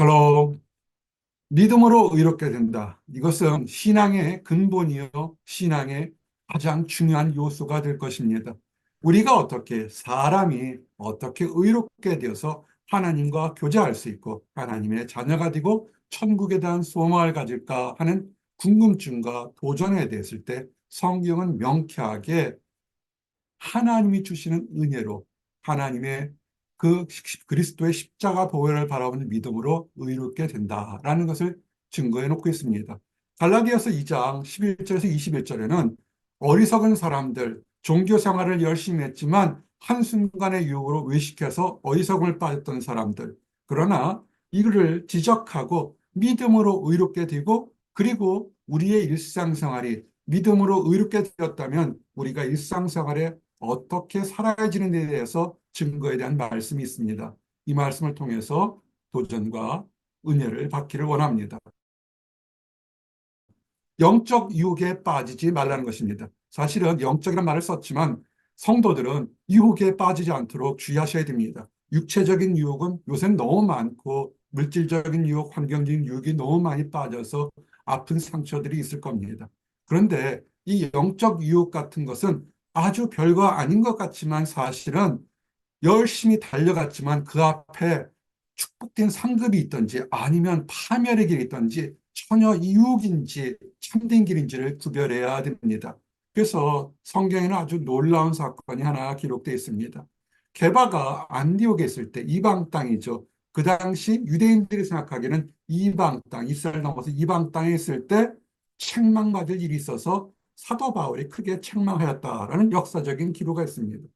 샬롬. 믿음으로 의롭게 된다. 이것은 신앙의 근본이요, 신앙의 가장 중요한 요소가 될 것입니다. 우리가 어떻게, 사람이 어떻게 의롭게 되어서 하나님과 교제할 수 있고 하나님의 자녀가 되고 천국에 대한 소망을 가질까 하는 궁금증과 도전에 대했을 때 성경은 명쾌하게 하나님이 주시는 은혜로 하나님의 그 그리스도의 십자가 보혈을 바라보는 믿음으로 의롭게 된다라는 것을 증거해 놓고 있습니다. 갈라디아서 2장 11절에서 21절에는 어리석은 사람들, 종교 생활을 열심히 했지만 한순간의 유혹으로 외식해서 어리석음을 빠졌던 사람들, 그러나 이를 지적하고 믿음으로 의롭게 되고, 그리고 우리의 일상생활이 믿음으로 의롭게 되었다면 우리가 일상생활에 어떻게 살아야지는 데 대해서 증거에 대한 말씀이 있습니다. 이 말씀을 통해서 도전과 은혜를 받기를 원합니다. 영적 유혹에 빠지지 말라는 것입니다. 사실은 영적이라는 말을 썼지만 성도들은 유혹에 빠지지 않도록 주의하셔야 됩니다. 육체적인 유혹은 요새는 너무 많고 물질적인 유혹, 환경적인 유혹이 너무 많이 빠져서 아픈 상처들이 있을 겁니다. 그런데 이 영적 유혹 같은 것은 아주 별거 아닌 것 같지만 사실은 열심히 달려갔지만 그 앞에 축복된 상급이 있든지 아니면 파멸의 길이 있든지 전혀 유혹인지 참된 길인지를 구별해야 됩니다. 그래서 성경에는 아주 놀라운 사건이 하나 기록되어 있습니다. 게바가 안디옥에 있을 때 이방 땅이죠. 그 당시 유대인들이 생각하기에는 이방 땅, 이스라엘 넘어서 이방 땅에 있을 때 책망받을 일이 있어서 사도 바울이 크게 책망하였다라는 역사적인 기록가 있습니다.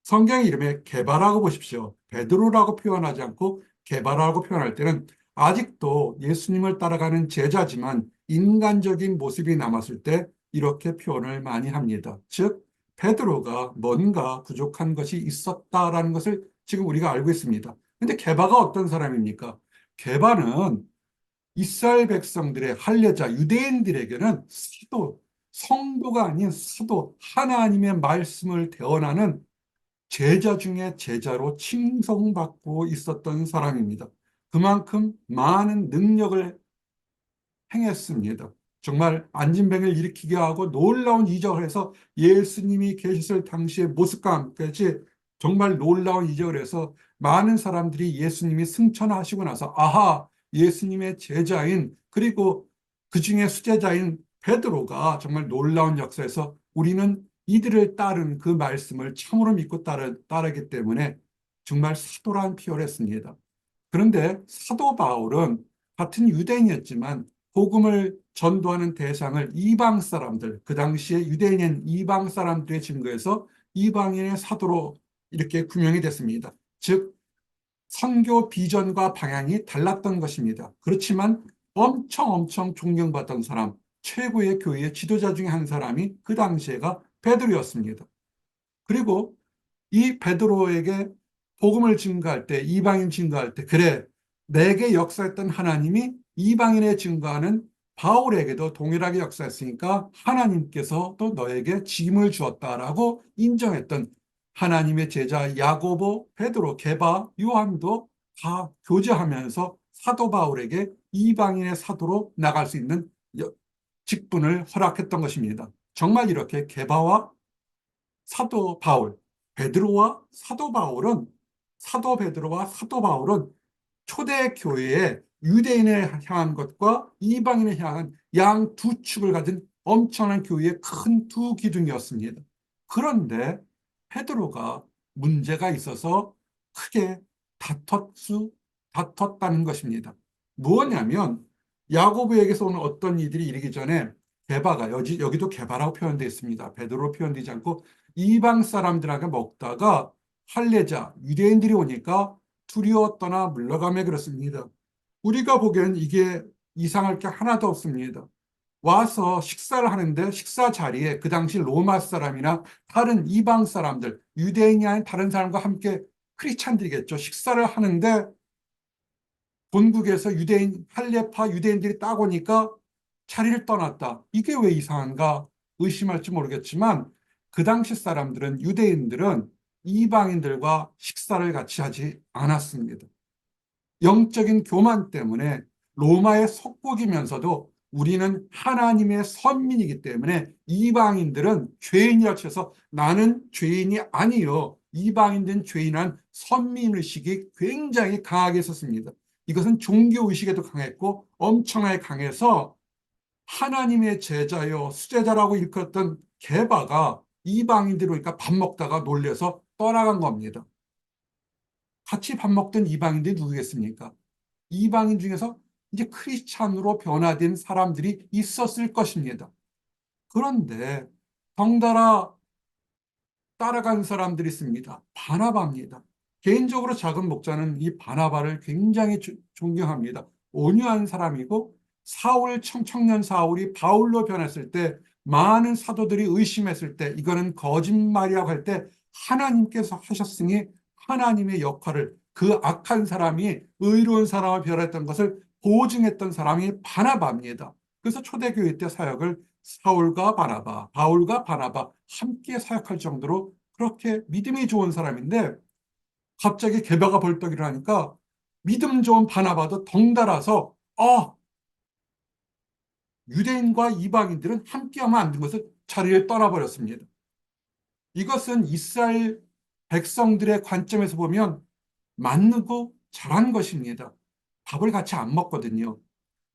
성경 이름에 게바라고 보십시오. 베드로라고 표현하지 않고 게바라고 표현할 때는 아직도 예수님을 따라가는 제자지만 인간적인 모습이 남았을 때 이렇게 표현을 많이 합니다. 즉, 베드로가 뭔가 부족한 것이 있었다라는 것을 지금 우리가 알고 있습니다. 근데 게바가 어떤 사람입니까? 게바는 이스라엘 백성들의 할례자 유대인들에게는 사도, 성도가 아닌 사도, 하나님의 말씀을 대언하는 제자 중에 제자로 칭송받고 있었던 사람입니다. 그만큼 많은 능력을 행했습니다. 정말 안진뱅을 일으키게 하고 놀라운 이적을 해서 예수님이 계셨을 당시의 모습과 함께 정말 놀라운 이적을 해서 많은 사람들이 예수님이 승천하시고 나서 아하, 예수님의 제자인, 그리고 그 중에 수제자인 베드로가 정말 놀라운 역사에서 우리는 이들을 따른 그 말씀을 참으로 믿고 따르기 때문에 정말 사도란 피어를 했습니다. 그런데 사도 바울은 같은 유대인이었지만 복음을 전도하는 대상을 이방 사람들, 그 당시에 유대인인 이방 사람들의 증거에서 이방인의 사도로 이렇게 구명이 됐습니다. 즉, 선교 비전과 방향이 달랐던 것입니다. 그렇지만 엄청 존경받던 사람, 최고의 교회의 지도자 중에 한 사람이 그 당시에가 베드로였습니다. 그리고 이 베드로에게 복음을 증거할 때, 이방인 증거할 때, 그래, 내게 역사했던 하나님이 이방인의 증거하는 바울에게도 동일하게 역사했으니까 하나님께서 또 너에게 짐을 주었다라고 인정했던 하나님의 제자 야고보, 베드로, 게바, 요한도 다 교제하면서 사도 바울에게 이방인의 사도로 나갈 수 있는 직분을 허락했던 것입니다. 정말 이렇게 게바와 사도 바울, 베드로와 사도 바울은 사도 베드로와 사도 바울은 초대교회의 유대인을 향한 것과 이방인을 향한 양 두 축을 가진 엄청난 교회의 큰 두 기둥이었습니다. 그런데 베드로가 문제가 있어서 크게 다퉜다는 것입니다. 무엇냐면 야고보에게서 오는 어떤 이들이 이르기 전에 게바가 여기도 게바라고 표현되어 있습니다. 베드로 표현되지 않고 이방 사람들하고 먹다가 할례자 유대인들이 오니까 두려워 떠나 물러가며 그렇습니다. 우리가 보기엔 이게 이상할 게 하나도 없습니다. 와서 식사를 하는데 식사 자리에 그 당시 로마 사람이나 다른 이방 사람들, 유대인이 아닌 다른 사람과 함께 크리스찬들이겠죠. 식사를 하는데 본국에서 유대인, 할례파 유대인들이 딱 오니까 자리를 떠났다. 이게 왜 이상한가 의심할지 모르겠지만 그 당시 사람들은, 유대인들은 이방인들과 식사를 같이 하지 않았습니다. 영적인 교만 때문에 로마의 속국이면서도 우리는 하나님의 선민이기 때문에 이방인들은 죄인이라 쳐서 나는 죄인이 아니요, 이방인들은 죄인한 선민의식이 굉장히 강하게 있었습니다. 이것은 종교의식에도 강했고 엄청나게 강해서 하나님의 제자요 수제자라고 일컫던 게바가 이방인들이 오니까 밥 먹다가 놀래서 떠나간 겁니다. 같이 밥 먹던 이방인들이 누구겠습니까? 이방인 중에서 이제 크리스찬으로 변화된 사람들이 있었을 것입니다. 그런데 덩달아 따라간 사람들이 있습니다. 바나바입니다. 개인적으로 작은 목자는 이 바나바를 굉장히 존경합니다. 온유한 사람이고 청년 사울이 바울로 변했을 때 많은 사도들이 의심했을 때 이거는 거짓말이라고 할 때 하나님께서 하셨으니 하나님의 역할을 그 악한 사람이 의로운 사람을 변했던 것을 보증했던 사람이 바나바입니다. 그래서 초대교회 때 사역을 사울과 바나바, 바울과 바나바 함께 사역할 정도로 그렇게 믿음이 좋은 사람인데 갑자기 게바가 벌떡 일어나니까 믿음 좋은 바나바도 덩달아서 유대인과 이방인들은 함께하면 안 되는 것을 자리를 떠나버렸습니다. 이것은 이스라엘 백성들의 관점에서 보면 맞고 잘한 것입니다. 밥을 같이 안 먹거든요.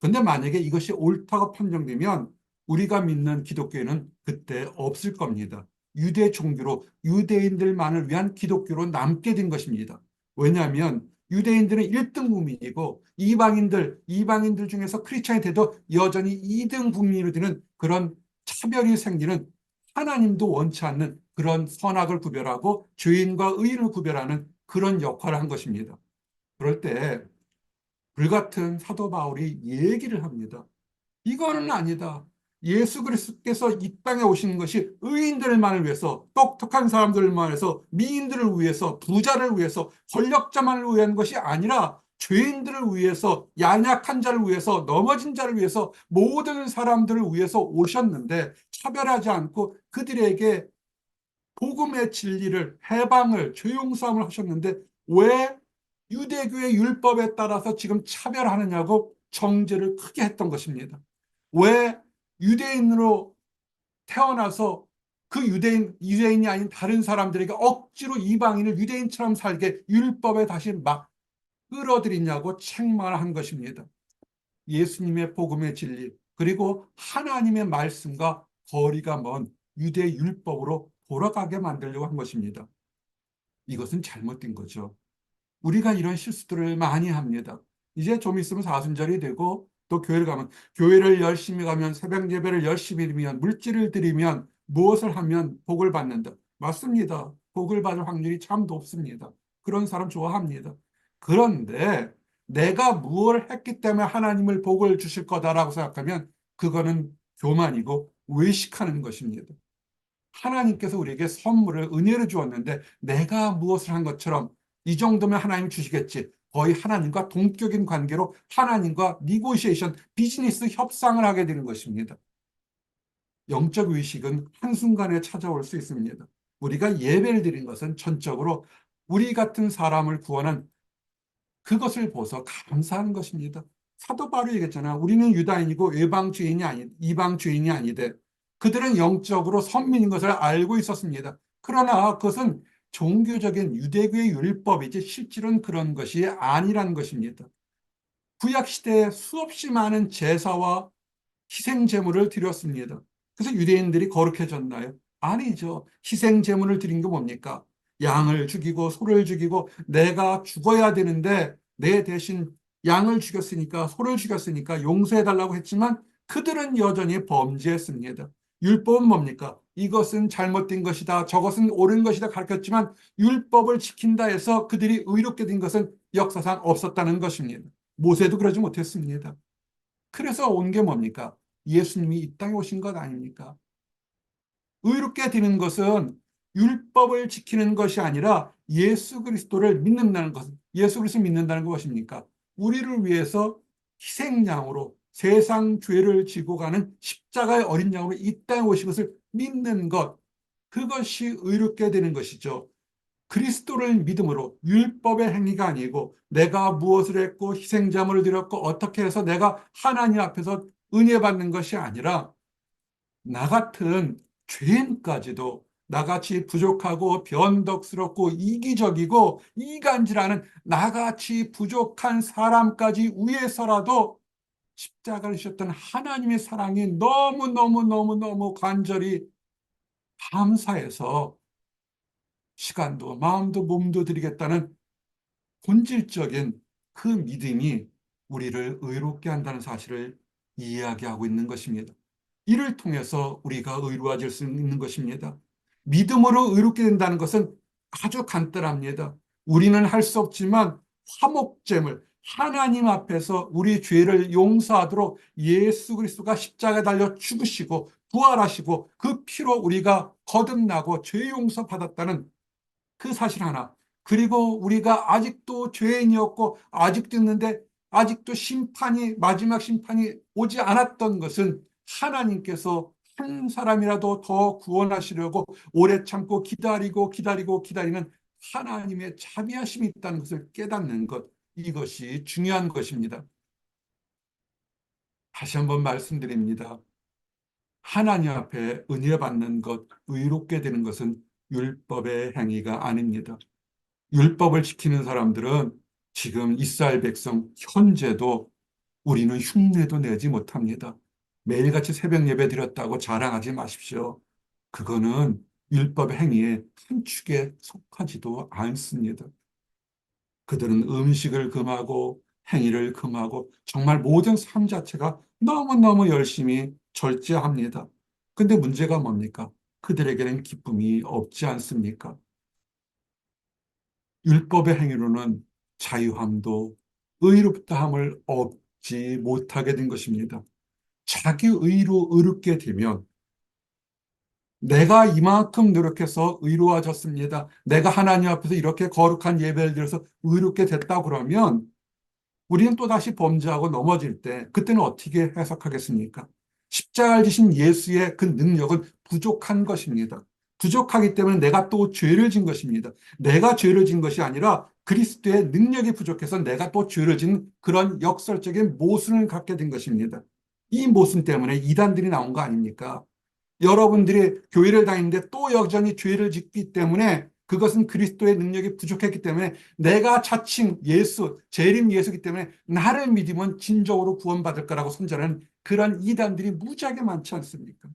근데 만약에 이것이 옳다고 판정되면 우리가 믿는 기독교는 그때 없을 겁니다. 유대 종교로 유대인들만을 위한 기독교로 남게 된 것입니다. 왜냐하면 유대인들은 1등 국민이고 이방인들 중에서 크리스찬이 돼도 여전히 2등 국민으로 되는 그런 차별이 생기는, 하나님도 원치 않는 그런 선악을 구별하고 죄인과 의인을 구별하는 그런 역할을 한 것입니다. 그럴 때 불같은 사도 바울이 얘기를 합니다. 이거는 아니다. 예수 그리스도께서 이 땅에 오시는 것이 의인들만을 위해서, 똑똑한 사람들만 위해서, 미인들을 위해서, 부자를 위해서, 권력자만을 위한 것이 아니라 죄인들을 위해서, 연약한 자를 위해서, 넘어진 자를 위해서, 모든 사람들을 위해서 오셨는데 차별하지 않고 그들에게 복음의 진리를, 해방을, 죄용서함을 하셨는데 왜 유대교의 율법에 따라서 지금 차별하느냐고 정죄를 크게 했던 것입니다. 왜 유대인으로 태어나서 그 유대인이 아닌 다른 사람들에게 억지로 이방인을 유대인처럼 살게 율법에 다시 막 끌어들이냐고 책망한 것입니다. 예수님의 복음의 진리, 그리고 하나님의 말씀과 거리가 먼 유대 율법으로 돌아가게 만들려고 한 것입니다. 이것은 잘못된 거죠. 우리가 이런 실수들을 많이 합니다. 이제 좀 있으면 사순절이 되고 또 교회를 가면, 교회를 열심히 가면, 새벽 예배를 열심히 드리면, 물질을 드리면, 무엇을 하면 복을 받는다. 맞습니다. 복을 받을 확률이 참 높습니다. 그런 사람 좋아합니다. 그런데 내가 무엇을 했기 때문에 하나님을 복을 주실 거다라고 생각하면 그거는 교만이고 외식하는 것입니다. 하나님께서 우리에게 선물을, 은혜를 주었는데 내가 무엇을 한 것처럼 이 정도면 하나님 주시겠지, 거의 하나님과 동격인 관계로 하나님과 니고시에이션, 비즈니스 협상을 하게 되는 것입니다. 영적 의식은 한순간에 찾아올 수 있습니다. 우리가 예배를 드린 것은 전적으로 우리 같은 사람을 구원한 그것을 보서 감사하는 것입니다. 사도 바울이 얘기했잖아. 우리는 유다인이고 이방 죄인이 아니되 그들은 영적으로 선민인 것을 알고 있었습니다. 그러나 그것은 종교적인 유대교의 율법이지 실질은 그런 것이 아니라는 것입니다. 구약 시대에 수없이 많은 제사와 희생 제물을 드렸습니다. 그래서 유대인들이 거룩해졌나요? 아니죠. 희생 제물을 드린 게 뭡니까? 양을 죽이고 소를 죽이고, 내가 죽어야 되는데 내 대신 양을 죽였으니까, 소를 죽였으니까 용서해 달라고 했지만 그들은 여전히 범죄했습니다. 율법은 뭡니까? 이것은 잘못된 것이다, 저것은 옳은 것이다 가르쳤지만 율법을 지킨다 해서 그들이 의롭게 된 것은 역사상 없었다는 것입니다. 모세도 그러지 못했습니다. 그래서 온 게 뭡니까? 예수님이 이 땅에 오신 것 아닙니까? 의롭게 되는 것은 율법을 지키는 것이 아니라 예수 그리스도를 믿는다는 것. 예수 그리스도 믿는다는 것입니까? 우리를 위해서 희생양으로 세상 죄를 지고 가는 십자가의 어린 양으로 이 땅에 오신 것을 믿는 것. 그것이 의롭게 되는 것이죠. 그리스도를 믿음으로 율법의 행위가 아니고 내가 무엇을 했고 희생자물을 드렸고 어떻게 해서 내가 하나님 앞에서 은혜 받는 것이 아니라 나 같은 죄인까지도 나같이 부족하고 변덕스럽고 이기적이고 이간질하는 나같이 부족한 사람까지 위해서라도 십자가를 지셨던 하나님의 사랑이 너무너무너무너무 간절히 감사해서 시간도 마음도 몸도 드리겠다는 본질적인 그 믿음이 우리를 의롭게 한다는 사실을 이야기하고 있는 것입니다. 이를 통해서 우리가 의로워질 수 있는 것입니다. 믿음으로 의롭게 된다는 것은 아주 간단합니다. 우리는 할 수 없지만 화목제물, 하나님 앞에서 우리 죄를 용서하도록 예수 그리스도가 십자가에 달려 죽으시고 부활하시고 그 피로 우리가 거듭나고 죄 용서 받았다는 그 사실 하나. 그리고 우리가 아직도 죄인이었고 아직도 있는데 아직도 심판이 마지막 심판이 오지 않았던 것은 하나님께서 한 사람이라도 더 구원하시려고 오래 참고 기다리고 기다리고 기다리는 하나님의 자비하심이 있다는 것을 깨닫는 것, 이것이 중요한 것입니다. 다시 한번 말씀드립니다. 하나님 앞에 은혜 받는 것, 의롭게 되는 것은 율법의 행위가 아닙니다. 율법을 지키는 사람들은 지금 이스라엘 백성 현재도 우리는 흉내도 내지 못합니다. 매일같이 새벽 예배 드렸다고 자랑하지 마십시오. 그거는 율법 행위의 한 축에 속하지도 않습니다. 그들은 음식을 금하고 행위를 금하고 정말 모든 삶 자체가 너무너무 열심히 절제합니다. 근데 문제가 뭡니까? 그들에게는 기쁨이 없지 않습니까? 율법의 행위로는 자유함도 의롭다함을 얻지 못하게 된 것입니다. 자기 의로 의롭게 되면 내가 이만큼 노력해서 의로워졌습니다. 내가 하나님 앞에서 이렇게 거룩한 예배를 드려서 의롭게 됐다고 그러면 우리는 또다시 범죄하고 넘어질 때 그때는 어떻게 해석하겠습니까? 십자가를 지신 예수의 그 능력은 부족한 것입니다. 부족하기 때문에 내가 또 죄를 진 것입니다. 내가 죄를 진 것이 아니라 그리스도의 능력이 부족해서 내가 또 죄를 진 그런 역설적인 모순을 갖게 된 것입니다. 이 모순 때문에 이단들이 나온 거 아닙니까? 여러분들이 교회를 다니는데 또 여전히 죄를 짓기 때문에 그것은 그리스도의 능력이 부족했기 때문에 내가 자칭 예수, 재림 예수기 때문에 나를 믿으면 진정으로 구원받을 거라고 선전하는 그런 이단들이 무지하게 많지 않습니까?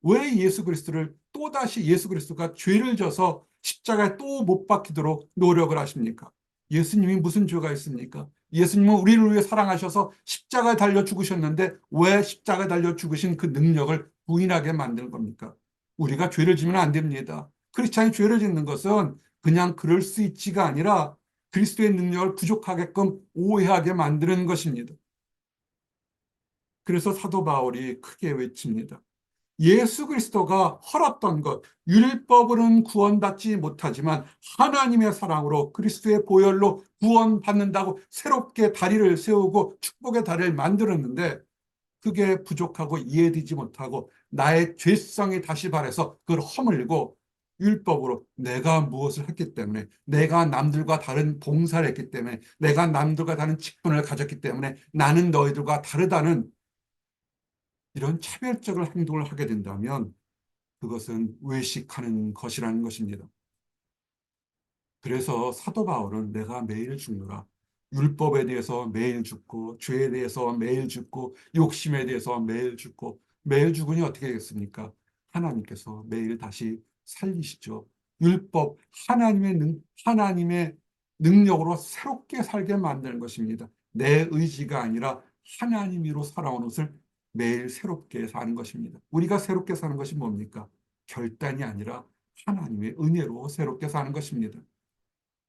왜 예수 그리스도를 또다시 예수 그리스도가 죄를 져서 십자가에 또 못 박히도록 노력을 하십니까? 예수님이 무슨 죄가 있습니까? 예수님은 우리를 위해 사랑하셔서 십자가에 달려 죽으셨는데 왜 십자가에 달려 죽으신 그 능력을 부인하게 만드는 겁니까? 우리가 죄를 지면 안 됩니다. 크리스찬이 죄를 짓는 것은 그냥 그럴 수 있지가 아니라 그리스도의 능력을 부족하게끔 오해하게 만드는 것입니다. 그래서 사도 바울이 크게 외칩니다. 예수 그리스도가 헐었던 것, 율법으로는 구원받지 못하지만 하나님의 사랑으로 그리스도의 보혈로 구원받는다고 새롭게 다리를 세우고 축복의 다리를 만들었는데 그게 부족하고 이해되지 못하고 나의 죄성이 다시 발해서 그걸 허물고 율법으로 내가 무엇을 했기 때문에 내가 남들과 다른 봉사를 했기 때문에 내가 남들과 다른 직분을 가졌기 때문에 나는 너희들과 다르다는 이런 차별적인 행동을 하게 된다면 그것은 외식하는 것이라는 것입니다. 그래서 사도 바울은 내가 매일 죽노라. 율법에 대해서 매일 죽고 죄에 대해서 매일 죽고 욕심에 대해서 매일 죽고 매일 죽으니 어떻게 되겠습니까? 하나님께서 매일 다시 살리시죠. 율법 하나님의 능력으로 새롭게 살게 만드는 것입니다. 내 의지가 아니라 하나님으로 살아온 것을 매일 새롭게 사는 것입니다. 우리가 새롭게 사는 것이 뭡니까? 결단이 아니라 하나님의 은혜로 새롭게 사는 것입니다.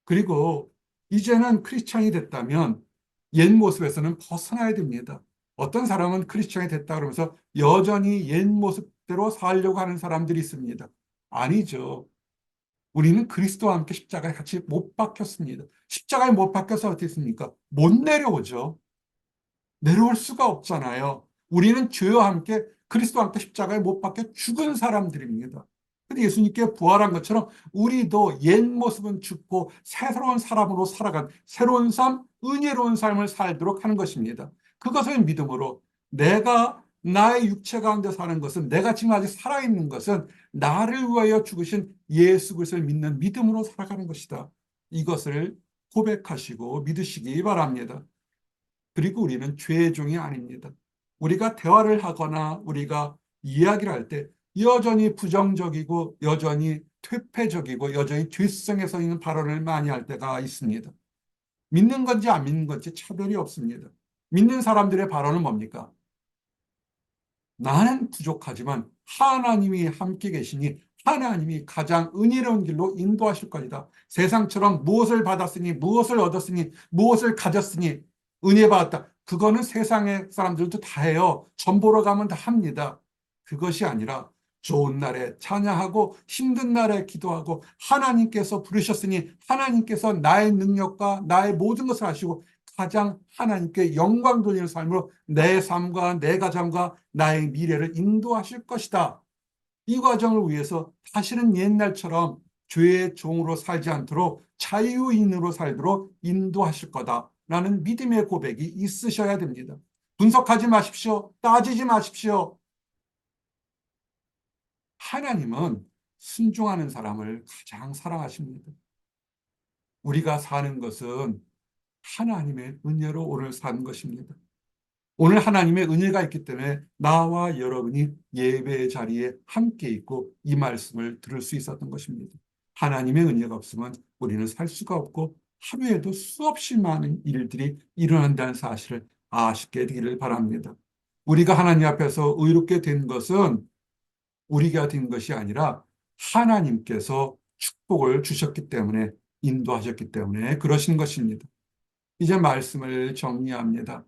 그리고 이제는 크리스찬이 됐다면 옛 모습에서는 벗어나야 됩니다. 어떤 사람은 크리스찬이 됐다 그러면서 여전히 옛 모습대로 살려고 하는 사람들이 있습니다. 아니죠. 우리는 그리스도와 함께 십자가에 같이 못 박혔습니다. 십자가에 못 박혀서 어떻게 했습니까? 못 내려오죠. 내려올 수가 없잖아요. 우리는 죄와 함께 그리스도와 함께 십자가에 못 박혀 죽은 사람들입니다. 근데 예수님께 부활한 것처럼 우리도 옛 모습은 죽고 새로운 사람으로 살아간 새로운 삶, 은혜로운 삶을 살도록 하는 것입니다. 그것을 믿음으로 내가 나의 육체 가운데 사는 것은 내가 지금 아직 살아있는 것은 나를 위하여 죽으신 예수 그리스도를 믿는 믿음으로 살아가는 것이다. 이것을 고백하시고 믿으시기 바랍니다. 그리고 우리는 죄의 종이 아닙니다. 우리가 대화를 하거나 우리가 이야기를 할 때 여전히 부정적이고 여전히 퇴폐적이고 여전히 죄성에 서 있는 발언을 많이 할 때가 있습니다. 믿는 건지 안 믿는 건지 차별이 없습니다. 믿는 사람들의 발언은 뭡니까? 나는 부족하지만 하나님이 함께 계시니 하나님이 가장 은혜로운 길로 인도하실 것이다. 세상처럼 무엇을 받았으니 무엇을 얻었으니 무엇을 가졌으니 은혜 받았다. 그거는 세상의 사람들도 다 해요. 전 보러 가면 다 합니다. 그것이 아니라 좋은 날에 찬양하고 힘든 날에 기도하고 하나님께서 부르셨으니 하나님께서 나의 능력과 나의 모든 것을 아시고 가장 하나님께 영광 돌리는 삶으로 내 삶과 내 가정과 나의 미래를 인도하실 것이다. 이 과정을 위해서 다시는 옛날처럼 죄의 종으로 살지 않도록 자유인으로 살도록 인도하실 거다라는 믿음의 고백이 있으셔야 됩니다. 분석하지 마십시오. 따지지 마십시오. 하나님은 순종하는 사람을 가장 사랑하십니다. 우리가 사는 것은 하나님의 은혜로 오늘 사는 것입니다. 오늘 하나님의 은혜가 있기 때문에 나와 여러분이 예배의 자리에 함께 있고 이 말씀을 들을 수 있었던 것입니다. 하나님의 은혜가 없으면 우리는 살 수가 없고 하루에도 수없이 많은 일들이 일어난다는 사실을 아시게 되기를 바랍니다. 우리가 하나님 앞에서 의롭게 된 것은 우리가 된 것이 아니라 하나님께서 축복을 주셨기 때문에 인도하셨기 때문에 그러신 것입니다. 이제 말씀을 정리합니다.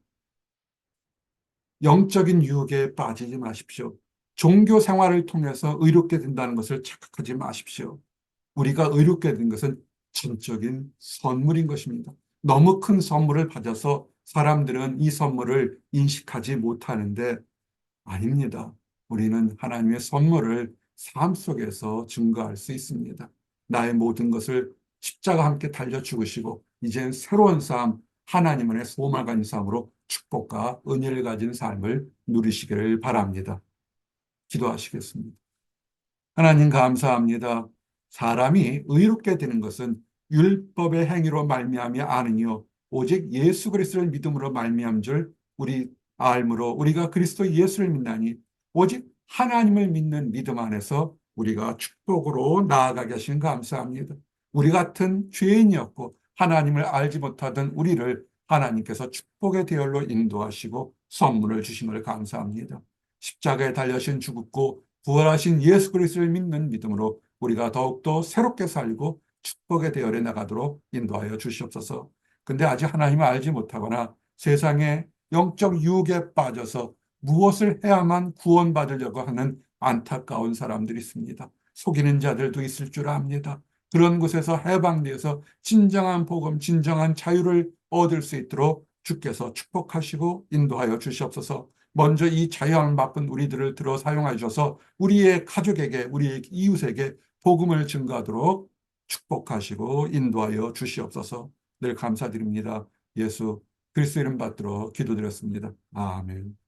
영적인 유혹에 빠지지 마십시오. 종교 생활을 통해서 의롭게 된다는 것을 착각하지 마십시오. 우리가 의롭게 된 것은 전적인 선물인 것입니다. 너무 큰 선물을 받아서 사람들은 이 선물을 인식하지 못하는데 아닙니다. 우리는 하나님의 선물을 삶 속에서 증거할 수 있습니다. 나의 모든 것을 십자가 함께 달려 죽으시고 이젠 새로운 삶, 하나님 안에 소망을 가진 삶으로 축복과 은혜를 가진 삶을 누리시기를 바랍니다. 기도하시겠습니다. 하나님 감사합니다. 사람이 의롭게 되는 것은 율법의 행위로 말미암이 아니요 오직 예수 그리스도를 믿음으로 말미암은 줄 우리 알므로 우리가 그리스도 예수를 믿나니 오직 하나님을 믿는 믿음 안에서 우리가 축복으로 나아가게 하신 감사합니다. 우리 같은 죄인이었고 하나님을 알지 못하던 우리를 하나님께서 축복의 대열로 인도하시고 선물을 주심을 감사합니다. 십자가에 달려신 죽었고 부활하신 예수 그리스도를 믿는 믿음으로 우리가 더욱더 새롭게 살고 축복의 대열에 나가도록 인도하여 주시옵소서. 근데 아직 하나님을 알지 못하거나 세상의 영적 유혹에 빠져서 무엇을 해야만 구원받으려고 하는 안타까운 사람들이 있습니다. 속이는 자들도 있을 줄 압니다. 그런 곳에서 해방되어서 진정한 복음, 진정한 자유를 얻을 수 있도록 주께서 축복하시고 인도하여 주시옵소서. 먼저 이 자유함을 맛본 우리들을 들어 사용하셔서 우리의 가족에게, 우리의 이웃에게 복음을 증거하도록 축복하시고 인도하여 주시옵소서. 늘 감사드립니다. 예수 그리스도 이름 받들어 기도드렸습니다. 아멘.